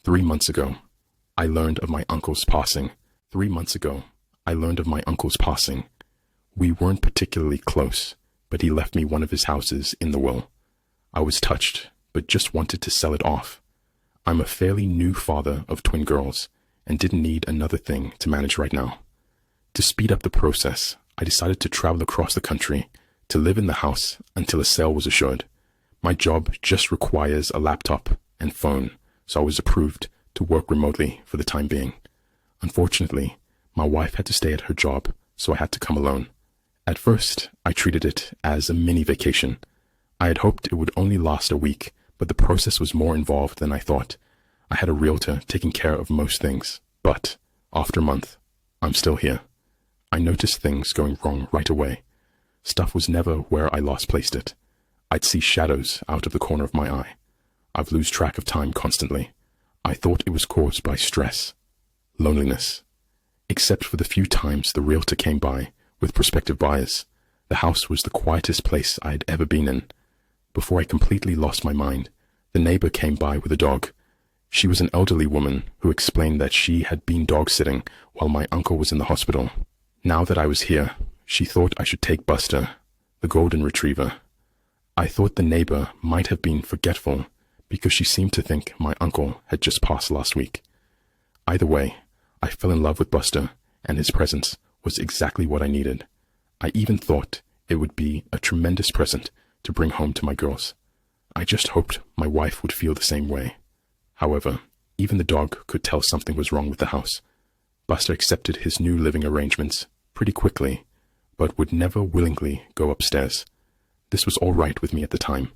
3 months ago, I learned of my uncle's passing. 3 months ago, I learned of my uncle's passing. We weren't particularly close, but he left me one of his houses in the will. I was touched, but just wanted to sell it off. I'm a fairly new father of twin girls, and didn't need another thing to manage right now. To speed up the process, I decided to travel across the country to live in the house until a sale was assured. My job just requires a laptop and phone, so I was approved to work remotely for the time being. Unfortunately, my wife had to stay at her job, so I had to come alone. At first, I treated it as a mini vacation. I had hoped it would only last a week, but the process was more involved than I thought. I had a realtor taking care of most things, but after a month, I'm still here. I noticed things going wrong right away. Stuff was never where I last placed it. I'd see shadows out of the corner of my eye. I've lose track of time constantly. I thought it was caused by stress, loneliness. Except for the few times the realtor came by with prospective buyers, the house was the quietest place I had ever been in. Before I completely lost my mind, the neighbor came by with a dog. She was an elderly woman who explained that she had been dog sitting while my uncle was in the hospital. Now that I was here, she thought I should take Buster, the golden retriever. I thought the neighbor might have been forgetful because she seemed to think my uncle had just passed last week. Either way, I fell in love with Buster, and his presence was exactly what I needed. I even thought it would be a tremendous present to bring home to my girls. I just hoped my wife would feel the same way. However, even the dog could tell something was wrong with the house. Buster accepted his new living arrangements pretty quickly, but would never willingly go upstairs. This was all right with me at the time.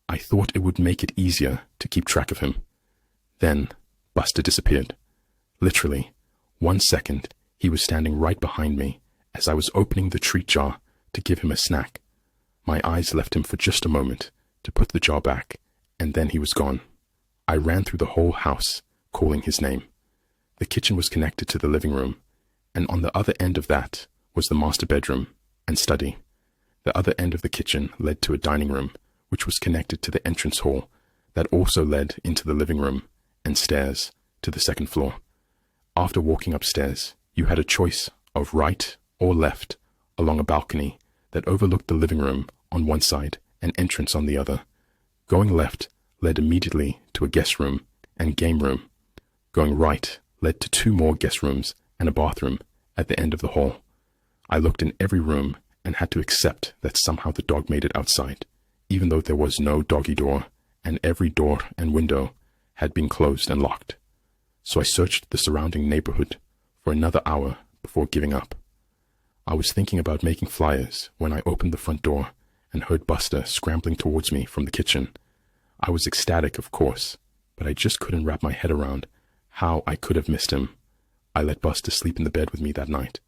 I thought it would make it easier to keep track of him. Then, Buster disappeared. Literally, 1 second, he was standing right behind me as I was opening the treat jar to give him a snack. My eyes left him for just a moment to put the jar back, and then he was gone. I ran through the whole house, calling his name. The kitchen was connected to the living room, and on the other end of that was the master bedroom and study. The other end of the kitchen led to a dining room, which was connected to the entrance hall that also led into the living room and stairs to the second floor. After walking upstairs, you had a choice of right or left along a balcony that overlooked the living room on one side and entrance on the other. Going left led immediately to a guest room and game room. Going right led to 2 more guest rooms and a bathroom at the end of the hall. I looked in every room and had to accept that somehow the dog made it outside, even though there was no doggy door and every door and window had been closed and locked. So I searched the surrounding neighborhood for another hour before giving up. I was thinking about making flyers when I opened the front door and heard Buster scrambling towards me from the kitchen. I was ecstatic, of course, but I just couldn't wrap my head around how I could have missed him. I let Buster sleep in the bed with me that night.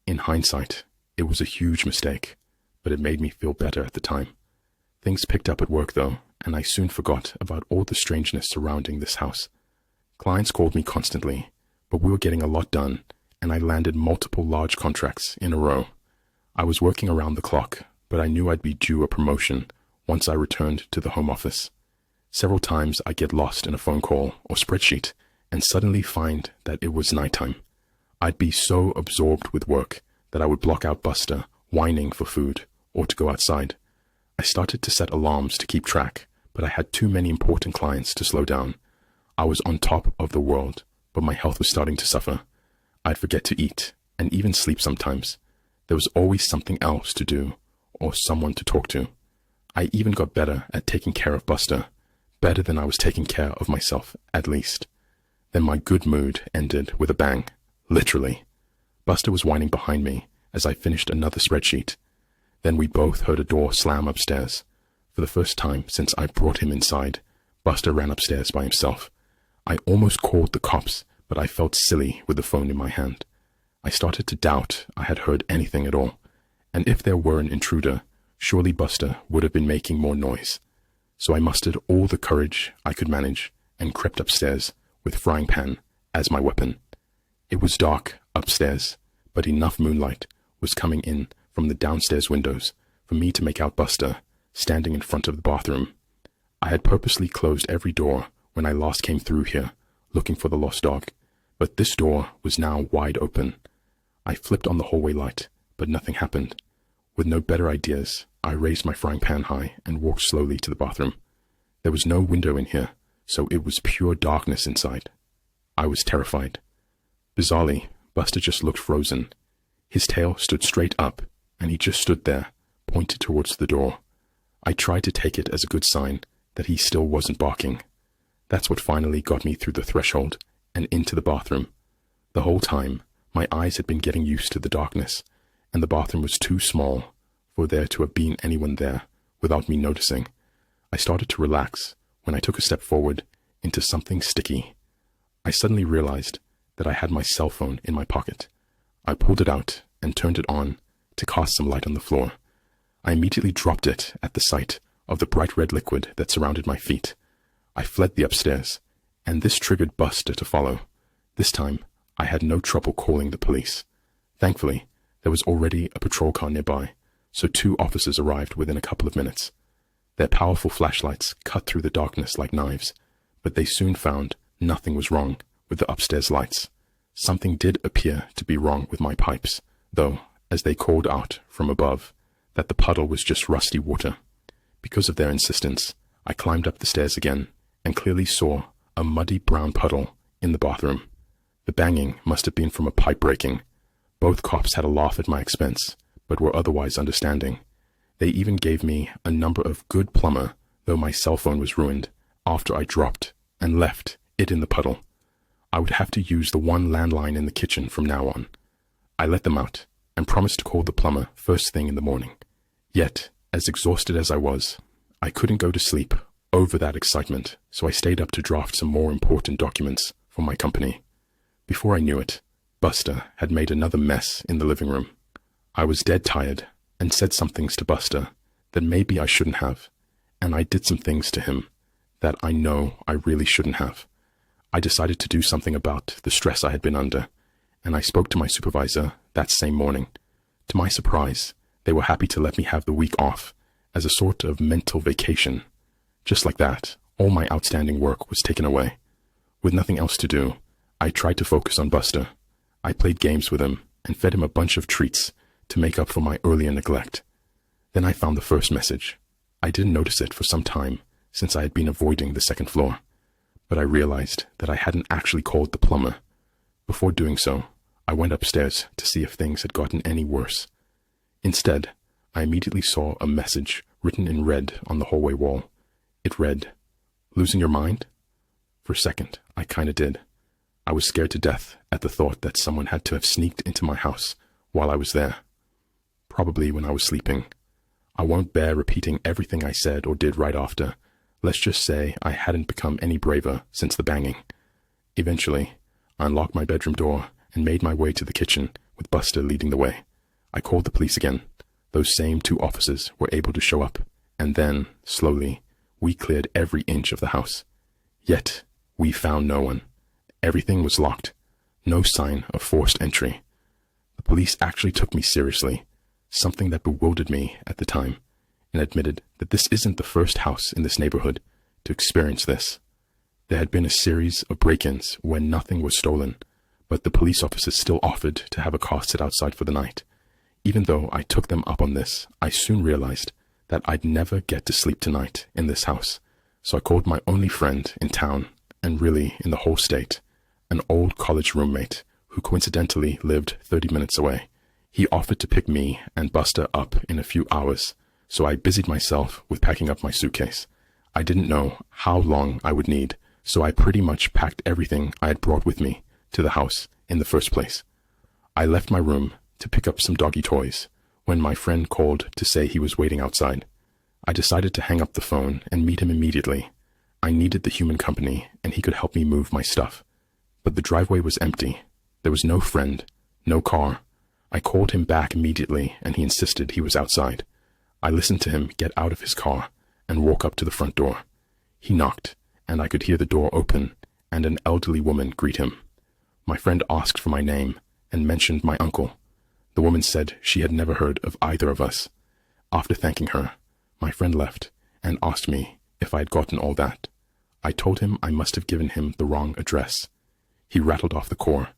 In hindsight, it was a huge mistake, but it made me feel better at the time. Things picked up at work though, and I soon forgot about all the strangeness surrounding this house. Clients called me constantly, but we were getting a lot done, and I landed multiple large contracts in a row. I was working around the clock, but I knew I'd be due a promotion once I returned to the home office. Several times I get lost in a phone call or spreadsheet and suddenly find that it was nighttime. I'd be so absorbed with work that I would block out Buster whining for food or to go outside. I started to set alarms to keep track, but I had too many important clients to slow down. I was on top of the world, but my health was starting to suffer. I'd forget to eat and even sleep sometimes. There was always something else to do or someone to talk to. I even got better at taking care of Buster, better than I was taking care of myself, at least. Then my good mood ended with a bang, literally. Buster was whining behind me as I finished another spreadsheet. Then we both heard a door slam upstairs. For the first time since I brought him inside, Buster ran upstairs by himself. I almost called the cops, but I felt silly with the phone in my hand. I started to doubt I had heard anything at all, and if there were an intruder, surely Buster would have been making more noise. So I mustered all the courage I could manage and crept upstairs with frying pan as my weapon. It was dark upstairs, but enough moonlight was coming in from the downstairs windows for me to make out Buster standing in front of the bathroom. I had purposely closed every door when I last came through here, looking for the lost dog, but this door was now wide open. I flipped on the hallway light, but nothing happened. With no better ideas, I raised my frying pan high and walked slowly to the bathroom. There was no window in here, so it was pure darkness inside. I was terrified. Bizarrely, Buster just looked frozen. His tail stood straight up, and he just stood there, pointed towards the door. I tried to take it as a good sign that he still wasn't barking. That's what finally got me through the threshold and into the bathroom. The whole time, my eyes had been getting used to the darkness, and the bathroom was too small for there to have been anyone there without me noticing. I started to relax when I took a step forward into something sticky. I suddenly realized that I had my cell phone in my pocket. I pulled it out and turned it on to cast some light on the floor. I immediately dropped it at the sight of the bright red liquid that surrounded my feet. I fled the upstairs, and this triggered Buster to follow. This time, I had no trouble calling the police. Thankfully, there was already a patrol car nearby, so 2 officers arrived within a couple of minutes. Their powerful flashlights cut through the darkness like knives, but they soon found nothing was wrong with the upstairs lights. Something did appear to be wrong with my pipes, though, as they called out from above, that the puddle was just rusty water. Because of their insistence, I climbed up the stairs again and clearly saw a muddy brown puddle in the bathroom. The banging must have been from a pipe breaking. Both cops had a laugh at my expense, but were otherwise understanding. They even gave me a number of good plumber, though my cell phone was ruined after I dropped and left it in the puddle. I would have to use the one landline in the kitchen from now on. I let them out and promised to call the plumber first thing in the morning. Yet, as exhausted as I was, I couldn't go to sleep over that excitement, so I stayed up to draft some more important documents for my company. Before I knew it, Buster had made another mess in the living room. I was dead tired and said some things to Buster that maybe I shouldn't have, and I did some things to him that I know I really shouldn't have. I decided to do something about the stress I had been under, and I spoke to my supervisor that same morning. To my surprise, they were happy to let me have the week off as a sort of mental vacation. Just like that, all my outstanding work was taken away. With nothing else to do, I tried to focus on Buster. I played games with him and fed him a bunch of treats to make up for my earlier neglect. Then I found the first message. I didn't notice it for some time since I had been avoiding the second floor, but I realized that I hadn't actually called the plumber. Before doing so, I went upstairs to see if things had gotten any worse. Instead, I immediately saw a message written in red on the hallway wall. It read, "Losing your mind?" For a second, I kinda did. I was scared to death at the thought that someone had to have sneaked into my house while I was there. Probably when I was sleeping. I won't bear repeating everything I said or did right after. Let's just say I hadn't become any braver since the banging. Eventually, I unlocked my bedroom door and made my way to the kitchen with Buster leading the way. I called the police again. Those same 2 officers were able to show up, and then, slowly, we cleared every inch of the house. Yet, we found no one. Everything was locked. No sign of forced entry. The police actually took me seriously, something that bewildered me at the time, and admitted that this isn't the first house in this neighborhood to experience this. There had been a series of break-ins where nothing was stolen, but the police officers still offered to have a car sit outside for the night. Even though I took them up on this, I soon realized that I'd never get to sleep tonight in this house, so I called my only friend in town, and really in the whole state, an old college roommate who coincidentally lived 30 minutes away. He offered to pick me and Buster up in a few hours, so I busied myself with packing up my suitcase. I didn't know how long I would need, so I pretty much packed everything I had brought with me to the house in the first place. I left my room to pick up some doggy toys when my friend called to say he was waiting outside. I decided to hang up the phone and meet him immediately. I needed the human company, and he could help me move my stuff. But the driveway was empty. There was no friend, no car. I called him back immediately, and he insisted he was outside. I listened to him get out of his car and walk up to the front door. He knocked, and I could hear the door open and an elderly woman greet him. My friend asked for my name and mentioned my uncle. The woman said she had never heard of either of us. After thanking her, my friend left and asked me if I had gotten all that. I told him I must have given him the wrong address. He rattled off the core.